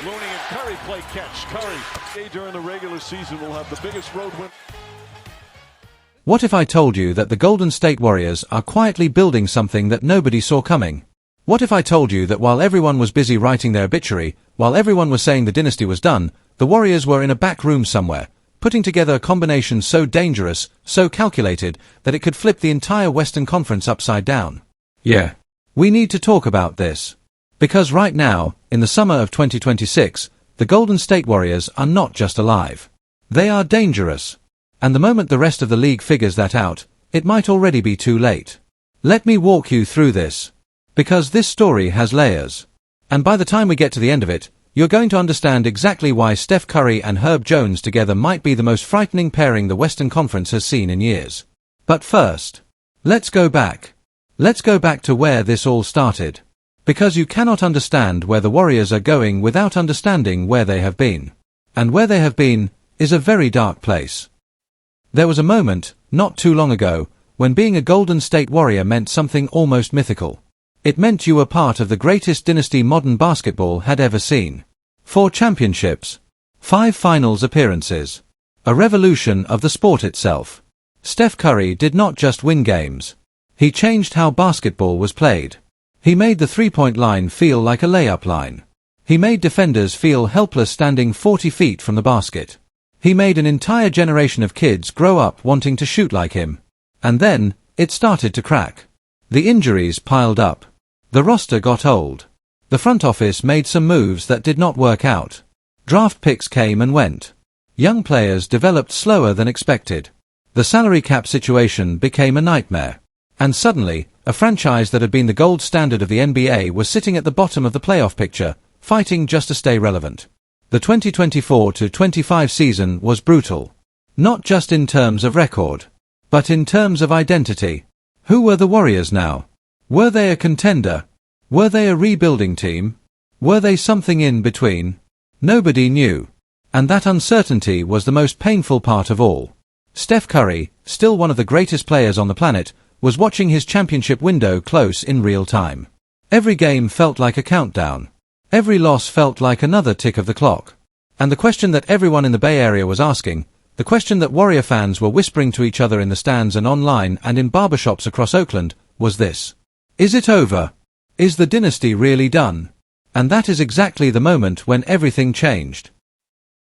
Looney and Curry play catch. Curry, during the regular season, will have the biggest road win. What if I told you that the Golden State Warriors are quietly building something that nobody saw coming? What if I told you that while everyone was busy writing their obituary, while everyone was saying the dynasty was done, the Warriors were in a back room somewhere, putting together a combination so dangerous, so calculated, that it could flip the entire Western Conference upside down? Yeah. We need to talk about this. Because right now, in the summer of 2026, the Golden State Warriors are not just alive. They are dangerous. And the moment the rest of the league figures that out, it might already be too late. Let me walk you through this. Because this story has layers. And by the time we get to the end of it, you're going to understand exactly why Steph Curry and Herb Jones together might be the most frightening pairing the Western Conference has seen in years. But first, let's go back. Let's go back to where this all started. Because you cannot understand where the Warriors are going without understanding where they have been. And where they have been is a very dark place. There was a moment, not too long ago, when being a Golden State Warrior meant something almost mythical. It meant you were part of the greatest dynasty modern basketball had ever seen. 4 championships. 5 finals appearances. A revolution of the sport itself. Steph Curry did not just win games. He changed how basketball was played. He made the three-point line feel like a layup line. He made defenders feel helpless standing 40 feet from the basket. He made an entire generation of kids grow up wanting to shoot like him. And then, it started to crack. The injuries piled up. The roster got old. The front office made some moves that did not work out. Draft picks came and went. Young players developed slower than expected. The salary cap situation became a nightmare. And suddenly, a franchise that had been the gold standard of the NBA was sitting at the bottom of the playoff picture, fighting just to stay relevant. The 2024-25 season was brutal. Not just in terms of record, but in terms of identity. Who were the Warriors now? Were they a contender? Were they a rebuilding team? Were they something in between? Nobody knew. And that uncertainty was the most painful part of all. Steph Curry, still one of the greatest players on the planet, was watching his championship window close in real time. Every game felt like a countdown. Every loss felt like another tick of the clock. And the question that everyone in the Bay Area was asking, the question that Warrior fans were whispering to each other in the stands and online and in barbershops across Oakland, was this. Is it over? Is the dynasty really done? And that is exactly the moment when everything changed.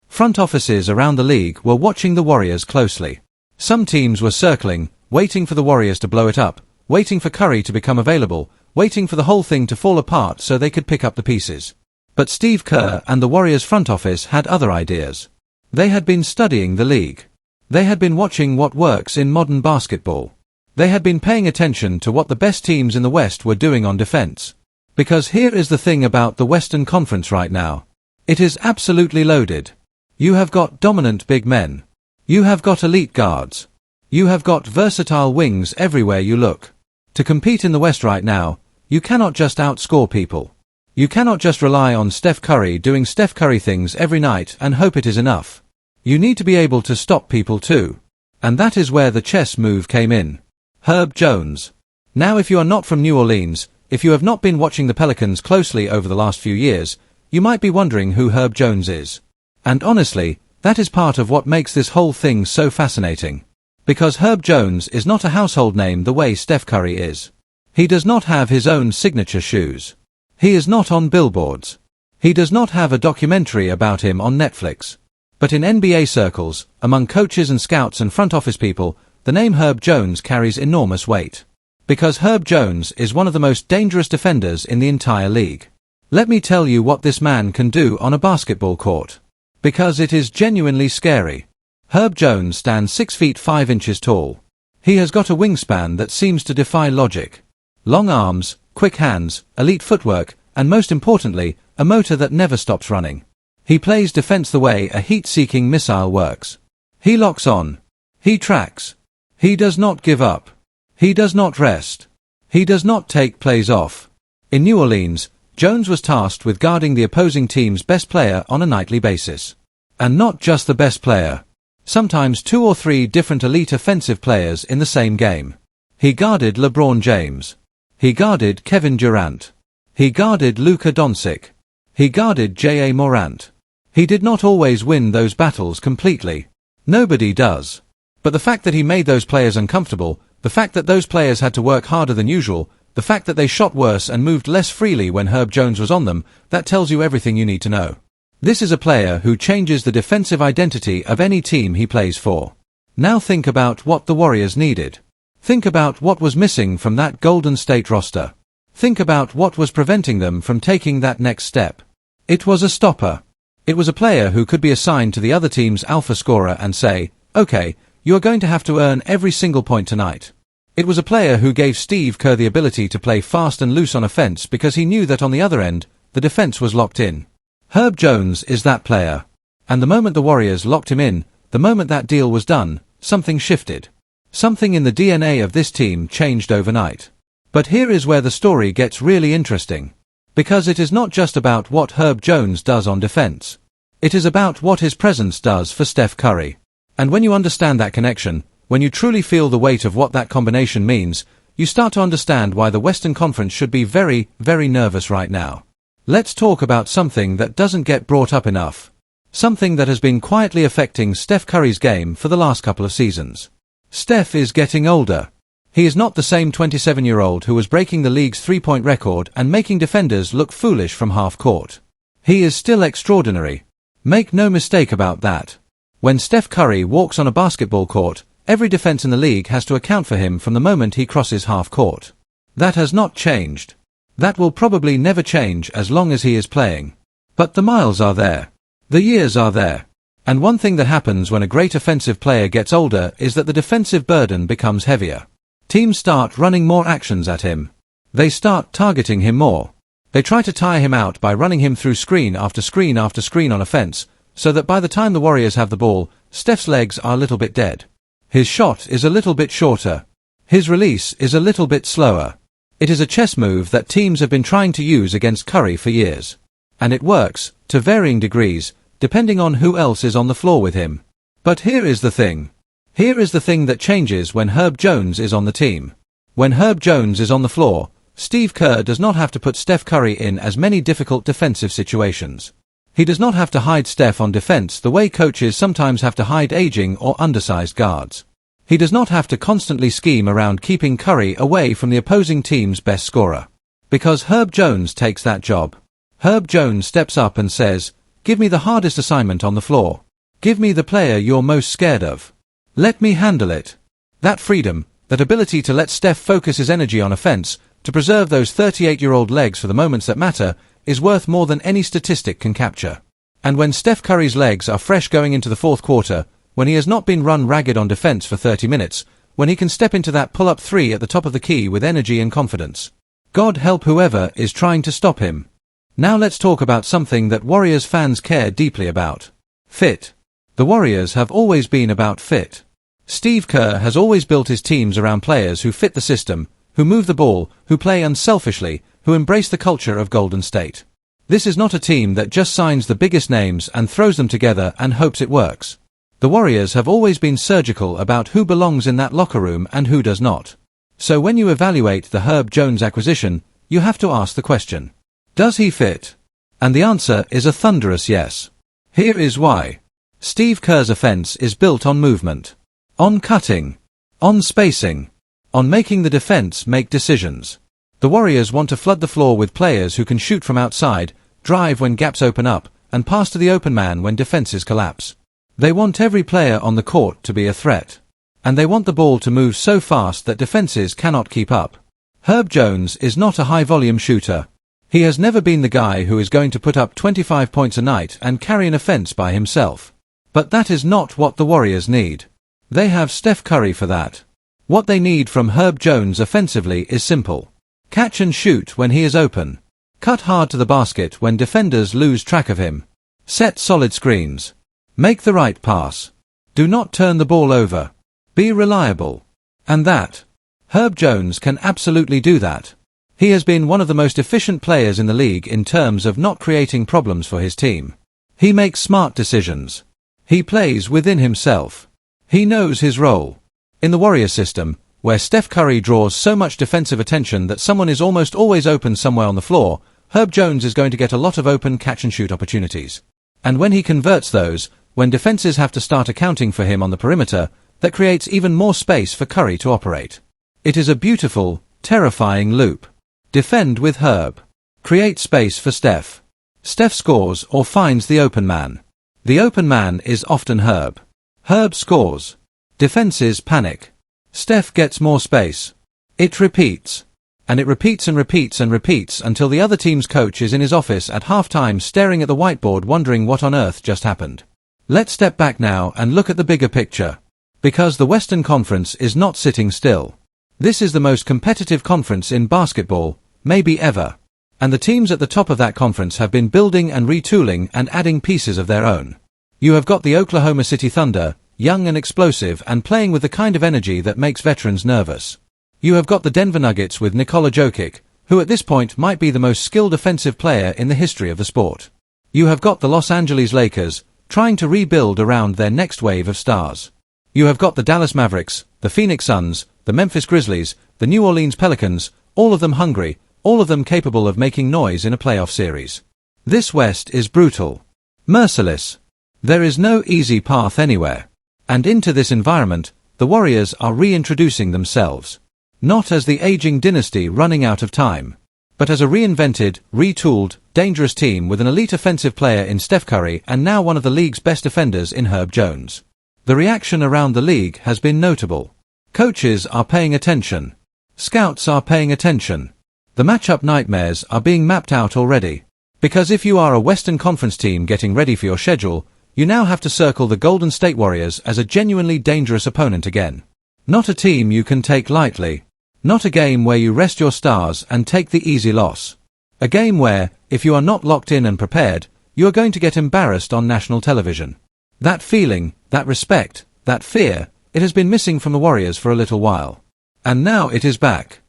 Front offices around the league were watching the Warriors closely. Some teams were circling, waiting for the Warriors to blow it up, waiting for Curry to become available, waiting for the whole thing to fall apart so they could pick up the pieces. But Steve Kerr and the Warriors front office had other ideas. They had been studying the league. They had been watching what works in modern basketball. They had been paying attention to what the best teams in the West were doing on defense. Because here is the thing about the Western Conference right now. It is absolutely loaded. You have got dominant big men. You have got elite guards. You have got versatile wings everywhere you look. To compete in the West right now, you cannot just outscore people. You cannot just rely on Steph Curry doing Steph Curry things every night and hope it is enough. You need to be able to stop people too. And that is where the chess move came in. Herb Jones. Now if you are not from New Orleans, if you have not been watching the Pelicans closely over the last few years, you might be wondering who Herb Jones is. And honestly, that is part of what makes this whole thing so fascinating. Because Herb Jones is not a household name the way Steph Curry is. He does not have his own signature shoes. He is not on billboards. He does not have a documentary about him on Netflix. But in NBA circles, among coaches and scouts and front office people, the name Herb Jones carries enormous weight. Because Herb Jones is one of the most dangerous defenders in the entire league. Let me tell you what this man can do on a basketball court. Because it is genuinely scary. Herb Jones stands 6 feet 5 inches tall. He has got a wingspan that seems to defy logic. Long arms, quick hands, elite footwork, and most importantly, a motor that never stops running. He plays defense the way a heat-seeking missile works. He locks on. He tracks. He does not give up. He does not rest. He does not take plays off. In New Orleans, Jones was tasked with guarding the opposing team's best player on a nightly basis. And not just the best player. Sometimes 2 or 3 different elite offensive players in the same game. He guarded LeBron James. He guarded Kevin Durant. He guarded Luka Doncic. He guarded J.A. Morant. He did not always win those battles completely. Nobody does. But the fact that he made those players uncomfortable, the fact that those players had to work harder than usual, the fact that they shot worse and moved less freely when Herb Jones was on them, that tells you everything you need to know. This is a player who changes the defensive identity of any team he plays for. Now think about what the Warriors needed. Think about what was missing from that Golden State roster. Think about what was preventing them from taking that next step. It was a stopper. It was a player who could be assigned to the other team's alpha scorer and say, "Okay, you are going to have to earn every single point tonight." It was a player who gave Steve Kerr the ability to play fast and loose on offense because he knew that on the other end, the defense was locked in. Herb Jones is that player. And the moment the Warriors locked him in, the moment that deal was done, something shifted. Something in the DNA of this team changed overnight. But here is where the story gets really interesting. Because it is not just about what Herb Jones does on defense. It is about what his presence does for Steph Curry. And when you understand that connection, when you truly feel the weight of what that combination means, you start to understand why the Western Conference should be very, very nervous right now. Let's talk about something that doesn't get brought up enough. Something that has been quietly affecting Steph Curry's game for the last couple of seasons. Steph is getting older. He is not the same 27-year-old who was breaking the league's three-point record and making defenders look foolish from half court. He is still extraordinary. Make no mistake about that. When Steph Curry walks on a basketball court, every defense in the league has to account for him from the moment he crosses half court. That has not changed. That will probably never change as long as he is playing. But the miles are there. The years are there. And one thing that happens when a great offensive player gets older is that the defensive burden becomes heavier. Teams start running more actions at him. They start targeting him more. They try to tire him out by running him through screen after screen after screen on offense, so that by the time the Warriors have the ball, Steph's legs are a little bit dead. His shot is a little bit shorter. His release is a little bit slower. It is a chess move that teams have been trying to use against Curry for years. And it works, to varying degrees, depending on who else is on the floor with him. But here is the thing. Here is the thing that changes when Herb Jones is on the team. When Herb Jones is on the floor, Steve Kerr does not have to put Steph Curry in as many difficult defensive situations. He does not have to hide Steph on defense the way coaches sometimes have to hide aging or undersized guards. He does not have to constantly scheme around keeping Curry away from the opposing team's best scorer. Because Herb Jones takes that job. Herb Jones steps up and says, "Give me the hardest assignment on the floor. Give me the player you're most scared of. Let me handle it." That freedom, that ability to let Steph focus his energy on offense, to preserve those 38-year-old legs for the moments that matter, is worth more than any statistic can capture. And when Steph Curry's legs are fresh going into the fourth quarter, when he has not been run ragged on defense for 30 minutes, when he can step into that pull-up three at the top of the key with energy and confidence, God help whoever is trying to stop him. Now let's talk about something that Warriors fans care deeply about. Fit. The Warriors have always been about fit. Steve Kerr has always built his teams around players who fit the system, who move the ball, who play unselfishly, who embrace the culture of Golden State. This is not a team that just signs the biggest names and throws them together and hopes it works. The Warriors have always been surgical about who belongs in that locker room and who does not. So when you evaluate the Herb Jones acquisition, you have to ask the question, does he fit? And the answer is a thunderous yes. Here is why. Steve Kerr's offense is built on movement. On cutting. On spacing. On making the defense make decisions. The Warriors want to flood the floor with players who can shoot from outside, drive when gaps open up, and pass to the open man when defenses collapse. They want every player on the court to be a threat. And they want the ball to move so fast that defenses cannot keep up. Herb Jones is not a high-volume shooter. He has never been the guy who is going to put up 25 points a night and carry an offense by himself. But that is not what the Warriors need. They have Steph Curry for that. What they need from Herb Jones offensively is simple. Catch and shoot when he is open. Cut hard to the basket when defenders lose track of him. Set solid screens. Make the right pass. Do not turn the ball over. Be reliable. And that. Herb Jones can absolutely do that. He has been one of the most efficient players in the league in terms of not creating problems for his team. He makes smart decisions. He plays within himself. He knows his role. In the Warrior system, where Steph Curry draws so much defensive attention that someone is almost always open somewhere on the floor, Herb Jones is going to get a lot of open catch-and-shoot opportunities. And when he converts those, when defenses have to start accounting for him on the perimeter, that creates even more space for Curry to operate. It is a beautiful, terrifying loop. Defend with Herb. Create space for Steph. Steph scores or finds the open man. The open man is often Herb. Herb scores. Defenses panic. Steph gets more space. It repeats. And it repeats and repeats and repeats until the other team's coach is in his office at halftime staring at the whiteboard wondering what on earth just happened. Let's step back now and look at the bigger picture. Because the Western Conference is not sitting still. This is the most competitive conference in basketball, maybe ever. And the teams at the top of that conference have been building and retooling and adding pieces of their own. You have got the Oklahoma City Thunder, young and explosive and playing with the kind of energy that makes veterans nervous. You have got the Denver Nuggets with Nikola Jokic, who at this point might be the most skilled offensive player in the history of the sport. You have got the Los Angeles Lakers, trying to rebuild around their next wave of stars. You have got the Dallas Mavericks, the Phoenix Suns, the Memphis Grizzlies, the New Orleans Pelicans, all of them hungry, all of them capable of making noise in a playoff series. This West is brutal. Merciless. There is no easy path anywhere. And into this environment, the Warriors are reintroducing themselves. Not as the aging dynasty running out of time, but as a reinvented, retooled, dangerous team with an elite offensive player in Steph Curry and now one of the league's best defenders in Herb Jones. The reaction around the league has been notable. Coaches are paying attention. Scouts are paying attention. The matchup nightmares are being mapped out already. Because if you are a Western Conference team getting ready for your schedule, you now have to circle the Golden State Warriors as a genuinely dangerous opponent again. Not a team you can take lightly. Not a game where you rest your stars and take the easy loss. A game where, if you are not locked in and prepared, you are going to get embarrassed on national television. That feeling, that respect, that fear, it has been missing from the Warriors for a little while. And now it is back.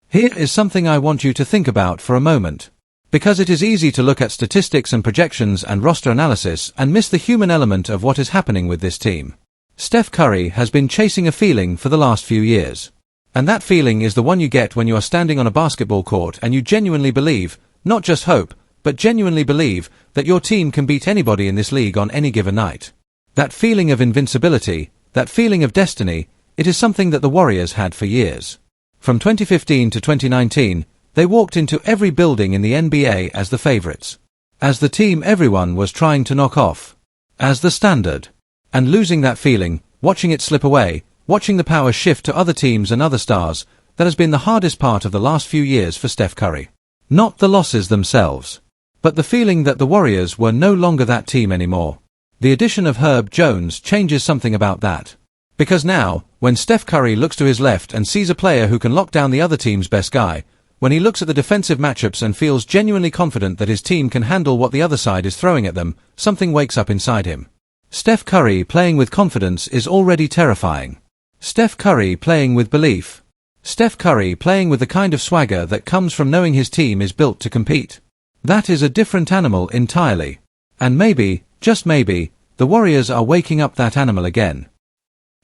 Here is something I want you to think about for a moment. Because it is easy to look at statistics and projections and roster analysis and miss the human element of what is happening with this team. Steph Curry has been chasing a feeling for the last few years. And that feeling is the one you get when you are standing on a basketball court and you genuinely believe, not just hope, but genuinely believe, that your team can beat anybody in this league on any given night. That feeling of invincibility, that feeling of destiny, it is something that the Warriors had for years. From 2015 to 2019, they walked into every building in the NBA as the favorites. As the team everyone was trying to knock off. As the standard. And losing that feeling, watching it slip away, watching the power shift to other teams and other stars, that has been the hardest part of the last few years for Steph Curry. Not the losses themselves, but the feeling that the Warriors were no longer that team anymore. The addition of Herb Jones changes something about that. Because now, when Steph Curry looks to his left and sees a player who can lock down the other team's best guy, when he looks at the defensive matchups and feels genuinely confident that his team can handle what the other side is throwing at them, something wakes up inside him. Steph Curry playing with confidence is already terrifying. Steph Curry playing with belief. Steph Curry playing with the kind of swagger that comes from knowing his team is built to compete. That is a different animal entirely. And maybe, just maybe, the Warriors are waking up that animal again.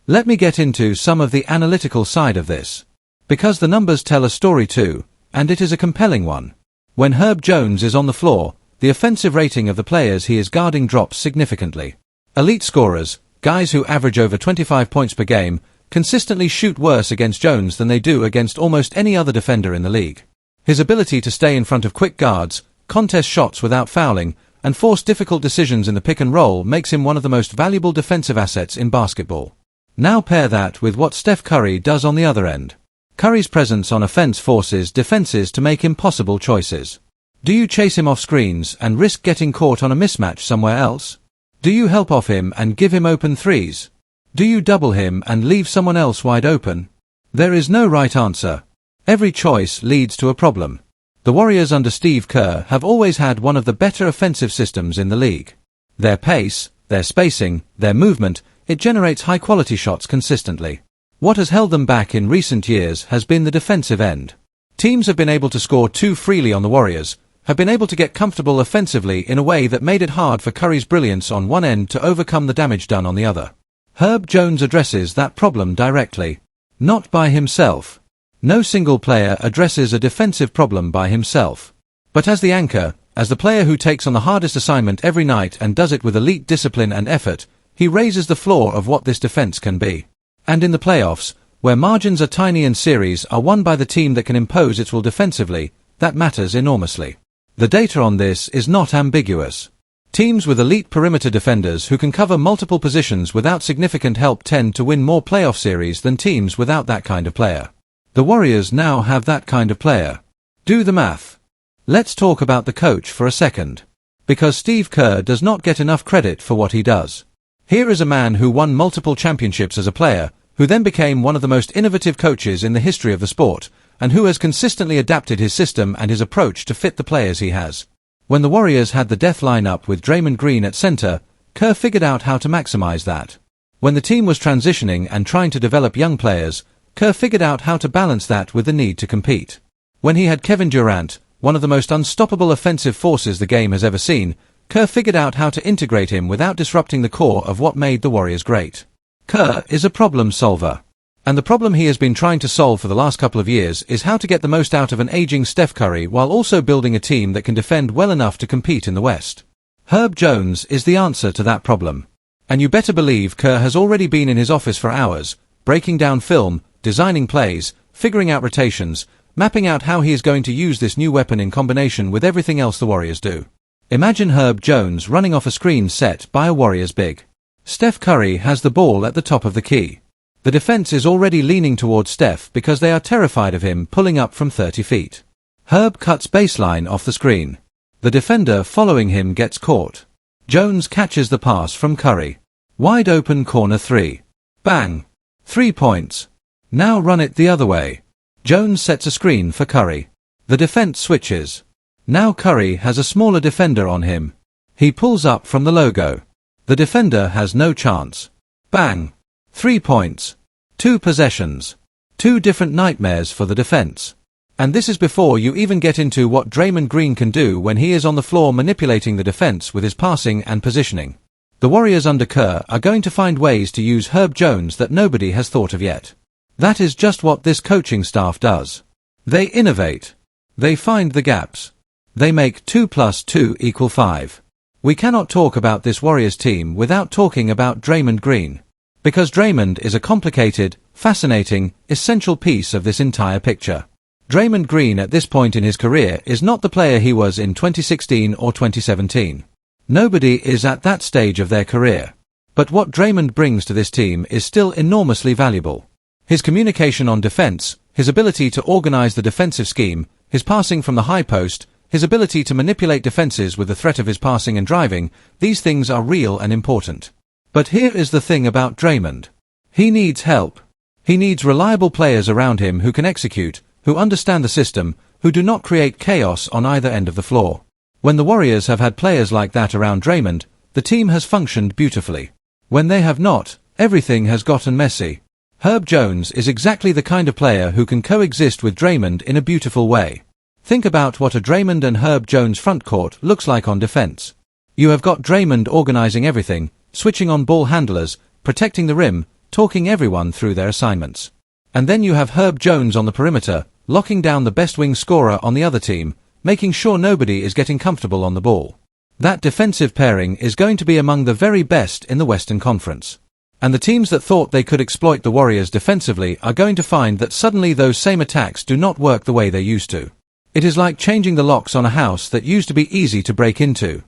Let me get into some of the analytical side of this. Because the numbers tell a story too, and it is a compelling one. When Herb Jones is on the floor, the offensive rating of the players he is guarding drops significantly. Elite scorers, guys who average over 25 points per game, consistently shoot worse against Jones than they do against almost any other defender in the league. His ability to stay in front of quick guards, contest shots without fouling, and force difficult decisions in the pick and roll makes him one of the most valuable defensive assets in basketball. Now pair that with what Steph Curry does on the other end. Curry's presence on offense forces defenses to make impossible choices. Do you chase him off screens and risk getting caught on a mismatch somewhere else? Do you help off him and give him open threes? Do you double him and leave someone else wide open? There is no right answer. Every choice leads to a problem. The Warriors under Steve Kerr have always had one of the better offensive systems in the league. Their pace, their spacing, their movement, it generates high-quality shots consistently. What has held them back in recent years has been the defensive end. Teams have been able to score too freely on the Warriors, have been able to get comfortable offensively in a way that made it hard for Curry's brilliance on one end to overcome the damage done on the other. Herb Jones addresses that problem directly. Not by himself. No single player addresses a defensive problem by himself. But as the anchor, as the player who takes on the hardest assignment every night and does it with elite discipline and effort, he raises the floor of what this defense can be. And in the playoffs, where margins are tiny and series are won by the team that can impose its will defensively, that matters enormously. The data on this is not ambiguous. Teams with elite perimeter defenders who can cover multiple positions without significant help tend to win more playoff series than teams without that kind of player. The Warriors now have that kind of player. Do the math. Let's talk about the coach for a second. Because Steve Kerr does not get enough credit for what he does. Here is a man who won multiple championships as a player, who then became one of the most innovative coaches in the history of the sport, and who has consistently adapted his system and his approach to fit the players he has. When the Warriors had the death lineup with Draymond Green at center, Kerr figured out how to maximize that. When the team was transitioning and trying to develop young players, Kerr figured out how to balance that with the need to compete. When he had Kevin Durant, one of the most unstoppable offensive forces the game has ever seen, Kerr figured out how to integrate him without disrupting the core of what made the Warriors great. Kerr is a problem solver. And the problem he has been trying to solve for the last couple of years is how to get the most out of an aging Steph Curry while also building a team that can defend well enough to compete in the West. Herb Jones is the answer to that problem. And you better believe Kerr has already been in his office for hours, breaking down film, designing plays, figuring out rotations, mapping out how he is going to use this new weapon in combination with everything else the Warriors do. Imagine Herb Jones running off a screen set by a Warriors big. Steph Curry has the ball at the top of the key. The defense is already leaning towards Steph because they are terrified of him pulling up from 30 feet. Herb cuts baseline off the screen. The defender following him gets caught. Jones catches the pass from Curry. Wide open corner 3. Bang! 3 points. Now run it the other way. Jones sets a screen for Curry. The defense switches. Now Curry has a smaller defender on him. He pulls up from the logo. The defender has no chance. Bang! 3 points. 2 possessions. 2 different nightmares for the defense. And this is before you even get into what Draymond Green can do when he is on the floor manipulating the defense with his passing and positioning. The Warriors under Kerr are going to find ways to use Herb Jones that nobody has thought of yet. That is just what this coaching staff does. They innovate. They find the gaps. They make 2 + 2 = 5. We cannot talk about this Warriors team without talking about Draymond Green. Because Draymond is a complicated, fascinating, essential piece of this entire picture. Draymond Green at this point in his career is not the player he was in 2016 or 2017. Nobody is at that stage of their career. But what Draymond brings to this team is still enormously valuable. His communication on defense, his ability to organize the defensive scheme, his passing from the high post, his ability to manipulate defenses with the threat of his passing and driving, these things are real and important. But here is the thing about Draymond. He needs help. He needs reliable players around him who can execute, who understand the system, who do not create chaos on either end of the floor. When the Warriors have had players like that around Draymond, the team has functioned beautifully. When they have not, everything has gotten messy. Herb Jones is exactly the kind of player who can coexist with Draymond in a beautiful way. Think about what a Draymond and Herb Jones frontcourt looks like on defense. You have got Draymond organizing everything, switching on ball handlers, protecting the rim, talking everyone through their assignments. And then you have Herb Jones on the perimeter, locking down the best wing scorer on the other team, making sure nobody is getting comfortable on the ball. That defensive pairing is going to be among the very best in the Western Conference. And the teams that thought they could exploit the Warriors defensively are going to find that suddenly those same attacks do not work the way they used to. It is like changing the locks on a house that used to be easy to break into.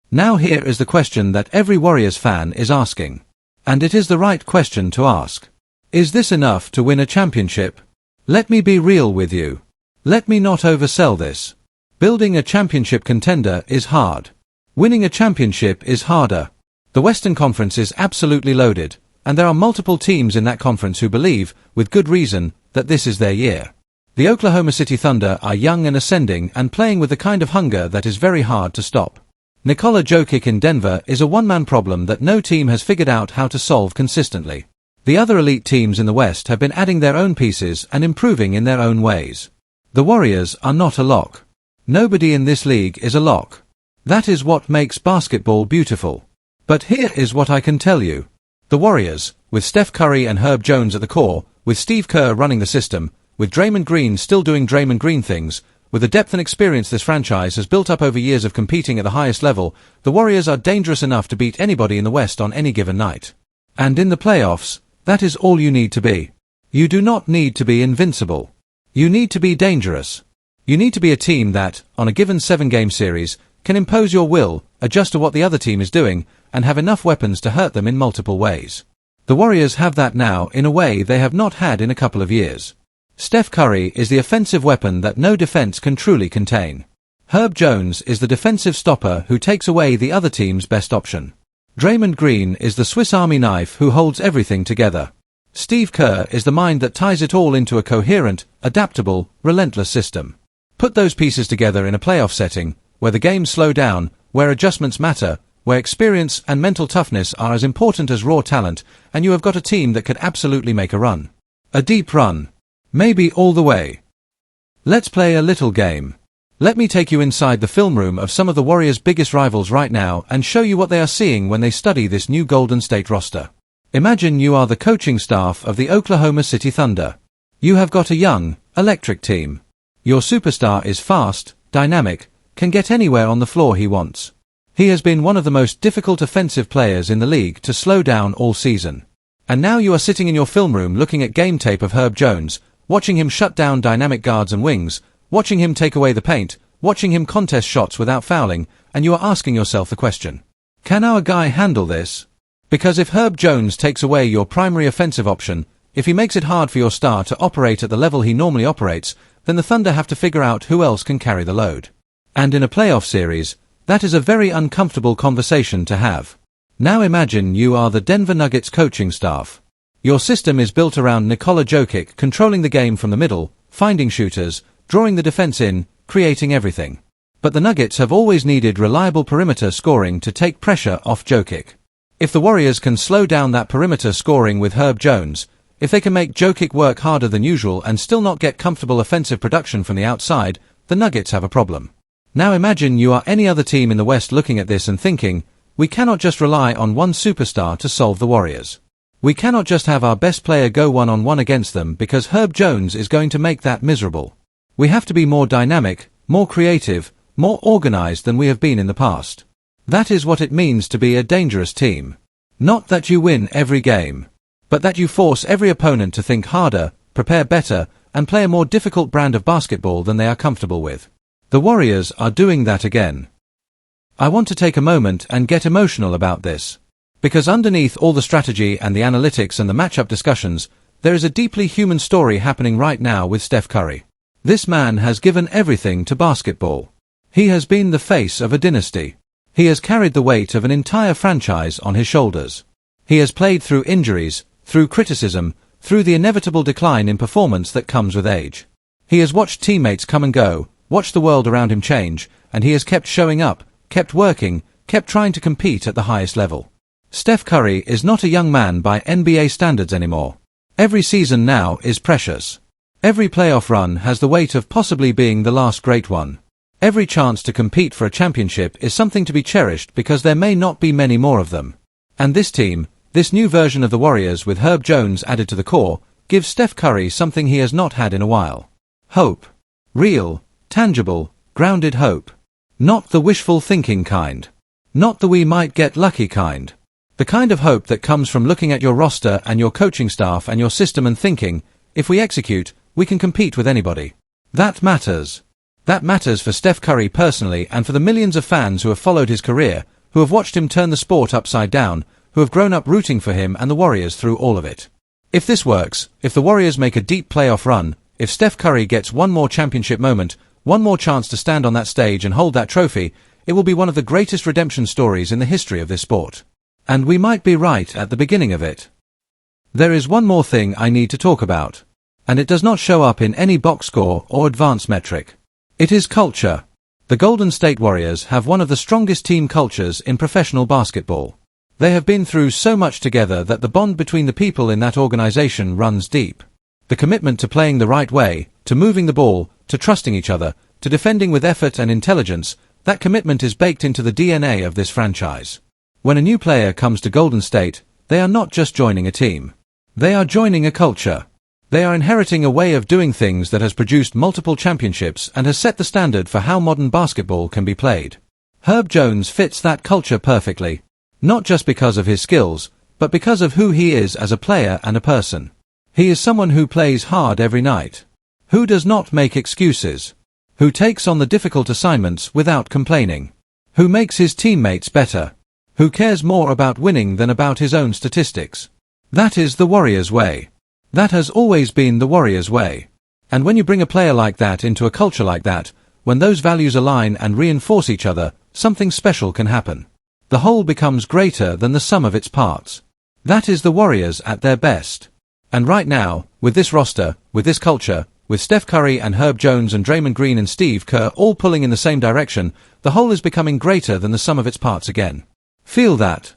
Now here is the question that every Warriors fan is asking. And it is the right question to ask. Is this enough to win a championship? Let me be real with you. Let me not oversell this. Building a championship contender is hard. Winning a championship is harder. The Western Conference is absolutely loaded, and there are multiple teams in that conference who believe, with good reason, that this is their year. The Oklahoma City Thunder are young and ascending and playing with the kind of hunger that is very hard to stop. Nikola Jokic in Denver is a one-man problem that no team has figured out how to solve consistently. The other elite teams in the West have been adding their own pieces and improving in their own ways. The Warriors are not a lock. Nobody in this league is a lock. That is what makes basketball beautiful. But here is what I can tell you. The Warriors, with Steph Curry and Herb Jones at the core, with Steve Kerr running the system, with Draymond Green still doing Draymond Green things, with the depth and experience this franchise has built up over years of competing at the highest level, the Warriors are dangerous enough to beat anybody in the West on any given night. And in the playoffs, that is all you need to be. You do not need to be invincible. You need to be dangerous. You need to be a team that, on a given 7-game series, can impose your will, adjust to what the other team is doing, and have enough weapons to hurt them in multiple ways. The Warriors have that now in a way they have not had in a couple of years. Steph Curry is the offensive weapon that no defense can truly contain. Herb Jones is the defensive stopper who takes away the other team's best option. Draymond Green is the Swiss Army knife who holds everything together. Steve Kerr is the mind that ties it all into a coherent, adaptable, relentless system. Put those pieces together in a playoff setting, where the games slow down, where adjustments matter, where experience and mental toughness are as important as raw talent, and you have got a team that could absolutely make a run. A deep run. Maybe all the way. Let's play a little game. Let me take you inside the film room of some of the Warriors' biggest rivals right now and show you what they are seeing when they study this new Golden State roster. Imagine you are the coaching staff of the Oklahoma City Thunder. You have got a young, electric team. Your superstar is fast, dynamic, can get anywhere on the floor he wants. He has been one of the most difficult offensive players in the league to slow down all season. And now you are sitting in your film room looking at game tape of Herb Jones, watching him shut down dynamic guards and wings, watching him take away the paint, watching him contest shots without fouling, and you are asking yourself the question, can our guy handle this? Because if Herb Jones takes away your primary offensive option, if he makes it hard for your star to operate at the level he normally operates, then the Thunder have to figure out who else can carry the load. And in a playoff series, that is a very uncomfortable conversation to have. Now imagine you are the Denver Nuggets coaching staff. Your system is built around Nikola Jokic controlling the game from the middle, finding shooters, drawing the defense in, creating everything. But the Nuggets have always needed reliable perimeter scoring to take pressure off Jokic. If the Warriors can slow down that perimeter scoring with Herb Jones, if they can make Jokic work harder than usual and still not get comfortable offensive production from the outside, the Nuggets have a problem. Now imagine you are any other team in the West looking at this and thinking, we cannot just rely on one superstar to solve the Warriors. We cannot just have our best player go one-on-one against them because Herb Jones is going to make that miserable. We have to be more dynamic, more creative, more organized than we have been in the past. That is what it means to be a dangerous team. Not that you win every game, but that you force every opponent to think harder, prepare better, and play a more difficult brand of basketball than they are comfortable with. The Warriors are doing that again. I want to take a moment and get emotional about this. Because underneath all the strategy and the analytics and the matchup discussions, there is a deeply human story happening right now with Steph Curry. This man has given everything to basketball. He has been the face of a dynasty. He has carried the weight of an entire franchise on his shoulders. He has played through injuries, through criticism, through the inevitable decline in performance that comes with age. He has watched teammates come and go, watched the world around him change, and he has kept showing up, kept working, kept trying to compete at the highest level. Steph Curry is not a young man by NBA standards anymore. Every season now is precious. Every playoff run has the weight of possibly being the last great one. Every chance to compete for a championship is something to be cherished because there may not be many more of them. And this team, this new version of the Warriors with Herb Jones added to the core, gives Steph Curry something he has not had in a while. Hope. Real, tangible, grounded hope. Not the wishful thinking kind. Not the we might get lucky kind. The kind of hope that comes from looking at your roster and your coaching staff and your system and thinking, if we execute, we can compete with anybody. That matters. That matters for Steph Curry personally and for the millions of fans who have followed his career, who have watched him turn the sport upside down, who have grown up rooting for him and the Warriors through all of it. If this works, if the Warriors make a deep playoff run, if Steph Curry gets one more championship moment, one more chance to stand on that stage and hold that trophy, it will be one of the greatest redemption stories in the history of this sport. And we might be right at the beginning of it. There is one more thing I need to talk about. And it does not show up in any box score or advanced metric. It is culture. The Golden State Warriors have one of the strongest team cultures in professional basketball. They have been through so much together that the bond between the people in that organization runs deep. The commitment to playing the right way, to moving the ball, to trusting each other, to defending with effort and intelligence, that commitment is baked into the DNA of this franchise. When a new player comes to Golden State, they are not just joining a team. They are joining a culture. They are inheriting a way of doing things that has produced multiple championships and has set the standard for how modern basketball can be played. Herb Jones fits that culture perfectly, not just because of his skills, but because of who he is as a player and a person. He is someone who plays hard every night, who does not make excuses, who takes on the difficult assignments without complaining, who makes his teammates better, who cares more about winning than about his own statistics. That is the Warriors' way. That has always been the Warriors' way. And when you bring a player like that into a culture like that, when those values align and reinforce each other, something special can happen. The whole becomes greater than the sum of its parts. That is the Warriors at their best. And right now, with this roster, with this culture, with Steph Curry and Herb Jones and Draymond Green and Steve Kerr all pulling in the same direction, the whole is becoming greater than the sum of its parts again. Feel that?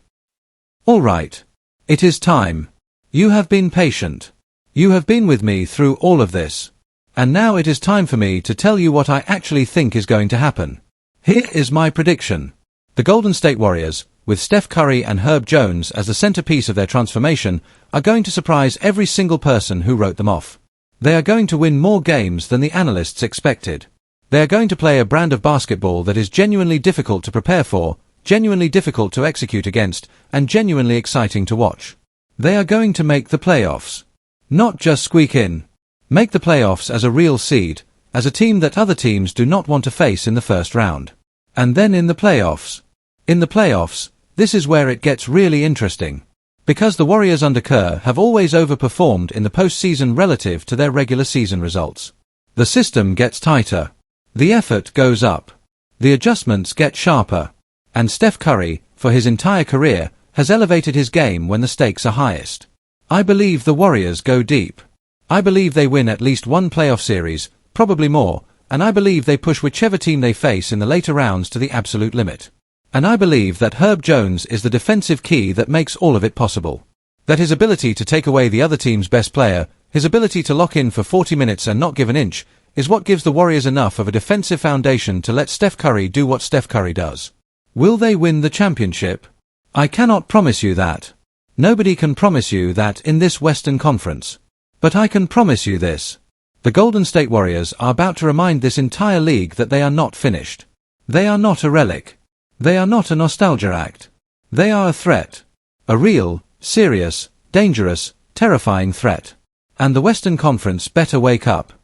All right. It is time. You have been patient. You have been with me through all of this. And now it is time for me to tell you what I actually think is going to happen. Here is my prediction. The Golden State Warriors, with Steph Curry and Herb Jones as the centerpiece of their transformation, are going to surprise every single person who wrote them off. They are going to win more games than the analysts expected. They are going to play a brand of basketball that is genuinely difficult to prepare for, genuinely difficult to execute against, and genuinely exciting to watch. They are going to make the playoffs. Not just squeak in. Make the playoffs as a real seed, as a team that other teams do not want to face in the first round. And then in the playoffs. In the playoffs, this is where it gets really interesting. Because the Warriors under Kerr have always overperformed in the postseason relative to their regular season results. The system gets tighter. The effort goes up. The adjustments get sharper. And Steph Curry, for his entire career, has elevated his game when the stakes are highest. I believe the Warriors go deep. I believe they win at least one playoff series, probably more, and I believe they push whichever team they face in the later rounds to the absolute limit. And I believe that Herb Jones is the defensive key that makes all of it possible. That his ability to take away the other team's best player, his ability to lock in for 40 minutes and not give an inch, is what gives the Warriors enough of a defensive foundation to let Steph Curry do what Steph Curry does. Will they win the championship? I cannot promise you that. Nobody can promise you that in this Western Conference. But I can promise you this. The Golden State Warriors are about to remind this entire league that they are not finished. They are not a relic. They are not a nostalgia act. They are a threat. A real, serious, dangerous, terrifying threat. And the Western Conference better wake up.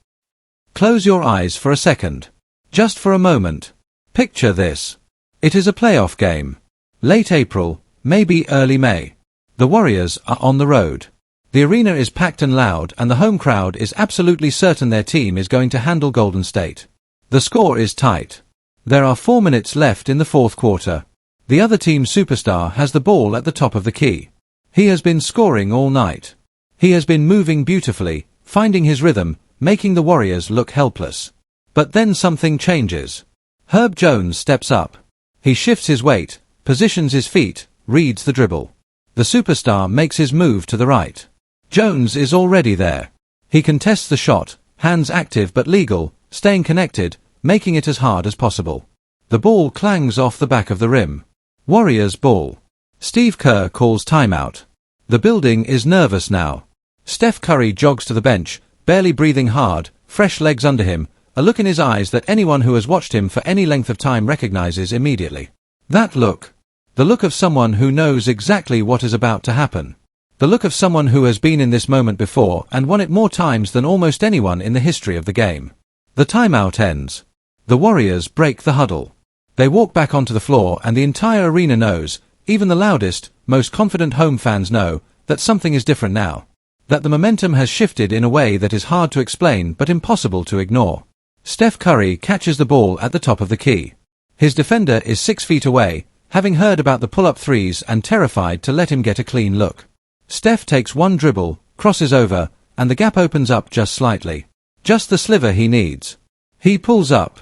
Close your eyes for a second. Just for a moment. Picture this. It is a playoff game. Late April, maybe early May. The Warriors are on the road. The arena is packed and loud, and the home crowd is absolutely certain their team is going to handle Golden State. The score is tight. There are 4 minutes left in the fourth quarter. The other team's superstar has the ball at the top of the key. He has been scoring all night. He has been moving beautifully, finding his rhythm, making the Warriors look helpless. But then something changes. Herb Jones steps up. He shifts his weight, positions his feet, reads the dribble. The superstar makes his move to the right. Jones is already there. He contests the shot, hands active but legal, staying connected, making it as hard as possible. The ball clangs off the back of the rim. Warriors ball. Steve Kerr calls timeout. The building is nervous now. Steph Curry jogs to the bench, barely breathing hard, fresh legs under him, a look in his eyes that anyone who has watched him for any length of time recognizes immediately. That look. The look of someone who knows exactly what is about to happen. The look of someone who has been in this moment before and won it more times than almost anyone in the history of the game. The timeout ends. The Warriors break the huddle. They walk back onto the floor and the entire arena knows, even the loudest, most confident home fans know, that something is different now. That the momentum has shifted in a way that is hard to explain but impossible to ignore. Steph Curry catches the ball at the top of the key. His defender is 6 feet away, having heard about the pull-up threes and terrified to let him get a clean look. Steph takes one dribble, crosses over, and the gap opens up just slightly. Just the sliver he needs. He pulls up.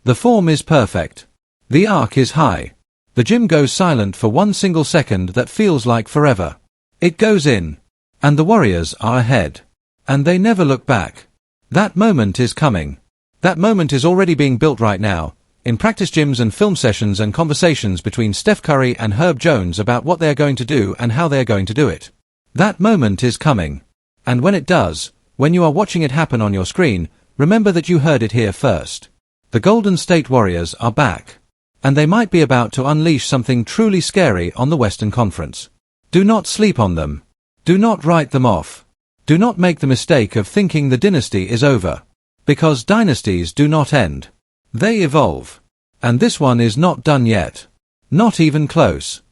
The form is perfect. The arc is high. The gym goes silent for 1 single second that feels like forever. It goes in. And the Warriors are ahead. And they never look back. That moment is coming. That moment is already being built right now, in practice gyms and film sessions and conversations between Steph Curry and Herb Jones about what they are going to do and how they are going to do it. That moment is coming. And when it does, When you are watching it happen on your screen, remember that you heard it here first. The Golden State Warriors are back. And they might be about to unleash something truly scary on the Western Conference. Do not sleep on them. Do not write them off. Do not make the mistake of thinking the dynasty is over. Because dynasties do not end. They evolve. And this one is not done yet. Not even close.